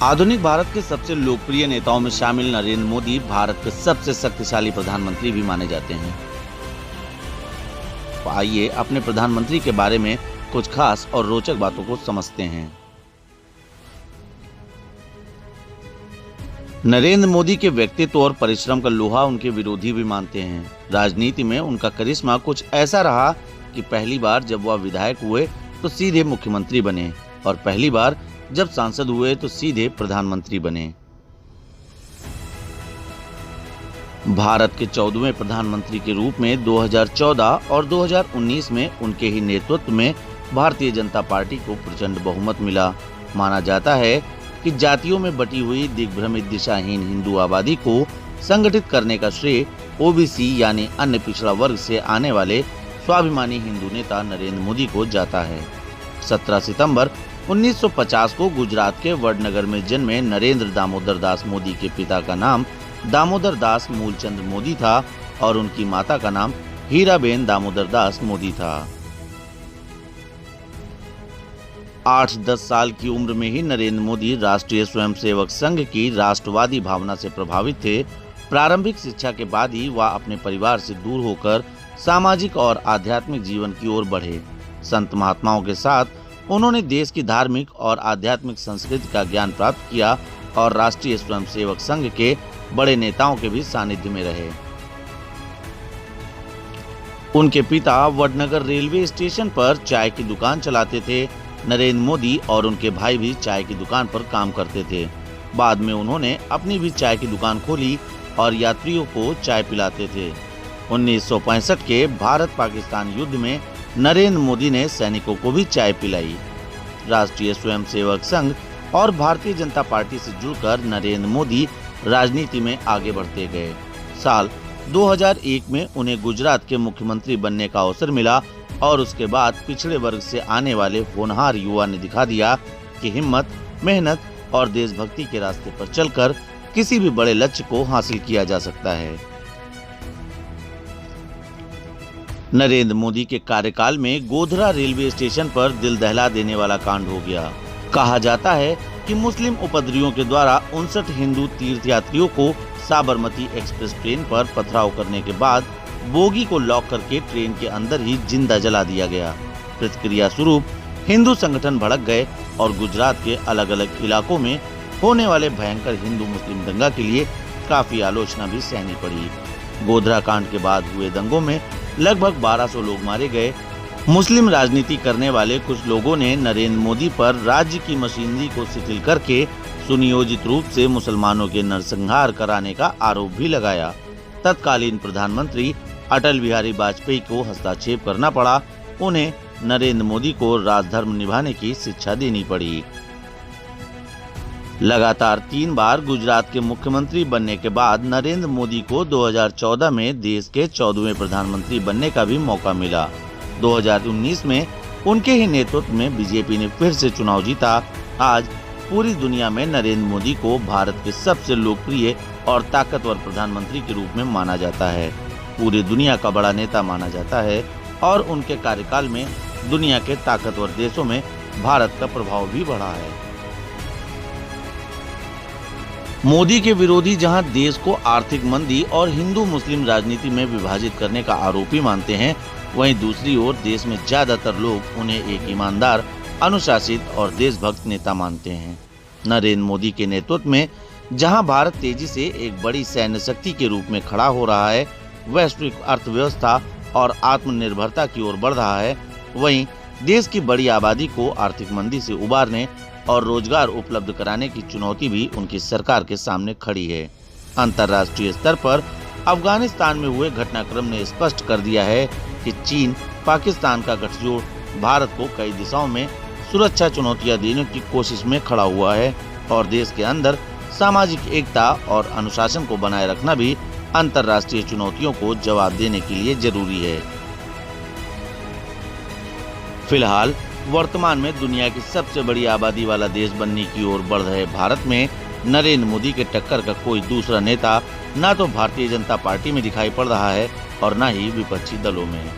आधुनिक भारत के सबसे लोकप्रिय नेताओं में शामिल नरेंद्र मोदी भारत के सबसे शक्तिशाली प्रधानमंत्री भी माने जाते हैं। तो आइए अपने प्रधानमंत्री के बारे में कुछ खास और रोचक बातों को समझते हैं। नरेंद्र मोदी के व्यक्तित्व और परिश्रम का लोहा उनके विरोधी भी मानते हैं। राजनीति में उनका करिश्मा कुछ ऐसा रहा कि पहली बार जब वह विधायक हुए तो सीधे मुख्यमंत्री बने और पहली बार जब सांसद हुए तो सीधे प्रधानमंत्री बने। भारत के 14वें प्रधानमंत्री के रूप में 2014 और 2019 में उनके ही नेतृत्व में भारतीय जनता पार्टी को प्रचंड बहुमत मिला। माना जाता है कि जातियों में बटी हुई दिग्भ्रमित दिशाहीन हिंदू आबादी को संगठित करने का श्रेय ओबीसी यानी अन्य पिछड़ा वर्ग से आने वाले स्वाभिमानी हिंदू नेता नरेंद्र मोदी को जाता है। 17 सितंबर 1950 को गुजरात के वडनगर में जन्मे नरेंद्र दामोदर दास मोदी के पिता का नाम दामोदर दास मूलचंद मोदी था और उनकी माता का नाम हीराबेन दामोदर दास मोदी था। 8-10 साल की उम्र में ही नरेंद्र मोदी राष्ट्रीय स्वयंसेवक संघ की राष्ट्रवादी भावना से प्रभावित थे। प्रारंभिक शिक्षा के बाद ही वह अपने परिवार से दूर होकर सामाजिक और आध्यात्मिक जीवन की ओर बढ़े। संत महात्माओं के साथ उन्होंने देश की धार्मिक और आध्यात्मिक संस्कृति का ज्ञान प्राप्त किया और राष्ट्रीय स्वयंसेवक संघ के बड़े नेताओं के भी सानिध्य में रहे। उनके पिता वडनगर रेलवे स्टेशन पर चाय की दुकान चलाते थे। नरेंद्र मोदी और उनके भाई भी चाय की दुकान पर काम करते थे। बाद में उन्होंने अपनी भी चाय की दुकान खोली और यात्रियों को चाय पिलाते थे। 1965 के भारत पाकिस्तान युद्ध में नरेंद्र मोदी ने सैनिकों को भी चाय पिलाई। राष्ट्रीय स्वयंसेवक संघ और भारतीय जनता पार्टी से जुड़कर नरेंद्र मोदी राजनीति में आगे बढ़ते गए। साल 2001 में उन्हें गुजरात के मुख्यमंत्री बनने का अवसर मिला और उसके बाद पिछड़े वर्ग से आने वाले होनहार युवा ने दिखा दिया कि हिम्मत, मेहनत और देशभक्ति के रास्ते पर चलकर किसी भी बड़े लक्ष्य को हासिल किया जा सकता है। नरेंद्र मोदी के कार्यकाल में गोधरा रेलवे स्टेशन पर दिल दहला देने वाला कांड हो गया। कहा जाता है कि मुस्लिम उपद्रवियों के द्वारा 59 हिंदू तीर्थयात्रियों को साबरमती एक्सप्रेस ट्रेन पर पथराव करने के बाद बोगी को लॉक करके ट्रेन के अंदर ही जिंदा जला दिया गया। प्रतिक्रिया स्वरूप हिंदू संगठन भड़क गए और गुजरात के अलग अलग इलाकों में होने वाले भयंकर हिंदू मुस्लिम दंगा के लिए काफी आलोचना भी सहनी पड़ी। गोधरा कांड के बाद हुए दंगों में लगभग 1200 लोग मारे गए। मुस्लिम राजनीति करने वाले कुछ लोगों ने नरेंद्र मोदी पर राज्य की मशीनरी को शिथिल करके सुनियोजित रूप से मुसलमानों के नरसंहार कराने का आरोप भी लगाया। तत्कालीन प्रधानमंत्री अटल बिहारी वाजपेयी को हस्तक्षेप करना पड़ा। उन्हें नरेंद्र मोदी को राजधर्म निभाने की शिक्षा देनी पड़ी। लगातार 3 बार गुजरात के मुख्यमंत्री बनने के बाद नरेंद्र मोदी को 2014 में देश के 14वें प्रधानमंत्री बनने का भी मौका मिला। 2019 में उनके ही नेतृत्व में बीजेपी ने फिर से चुनाव जीता। आज पूरी दुनिया में नरेंद्र मोदी को भारत के सबसे लोकप्रिय और ताकतवर प्रधानमंत्री के रूप में माना जाता है। पूरी दुनिया का बड़ा नेता माना जाता है और उनके कार्यकाल में दुनिया के ताकतवर देशों में भारत का प्रभाव भी बढ़ा है। मोदी के विरोधी जहां देश को आर्थिक मंदी और हिंदू मुस्लिम राजनीति में विभाजित करने का आरोपी मानते हैं, वहीं दूसरी ओर देश में ज्यादातर लोग उन्हें एक ईमानदार, अनुशासित और देशभक्त नेता मानते हैं। नरेंद्र मोदी के नेतृत्व में जहां भारत तेजी से एक बड़ी सैन्य शक्ति के रूप में खड़ा हो रहा है, वैश्विक अर्थव्यवस्था और आत्मनिर्भरता की ओर बढ़ रहा है, वहीं देश की बड़ी आबादी को आर्थिक मंदी से उबारने और रोजगार उपलब्ध कराने की चुनौती भी उनकी सरकार के सामने खड़ी है। अंतर्राष्ट्रीय स्तर पर अफगानिस्तान में हुए घटनाक्रम ने स्पष्ट कर दिया है कि चीन, पाकिस्तान का गठजोड़ भारत को कई दिशाओं में सुरक्षा चुनौतियां देने की कोशिश में खड़ा हुआ है और देश के अंदर सामाजिक एकता और अनुशासन को बनाए रखना भी अंतर्राष्ट्रीय चुनौतियों को जवाब देने के लिए जरूरी है। फिलहाल वर्तमान में दुनिया की सबसे बड़ी आबादी वाला देश बनने की ओर बढ़ रहे भारत में नरेंद्र मोदी के टक्कर का कोई दूसरा नेता ना तो भारतीय जनता पार्टी में दिखाई पड़ रहा है और न ही विपक्षी दलों में।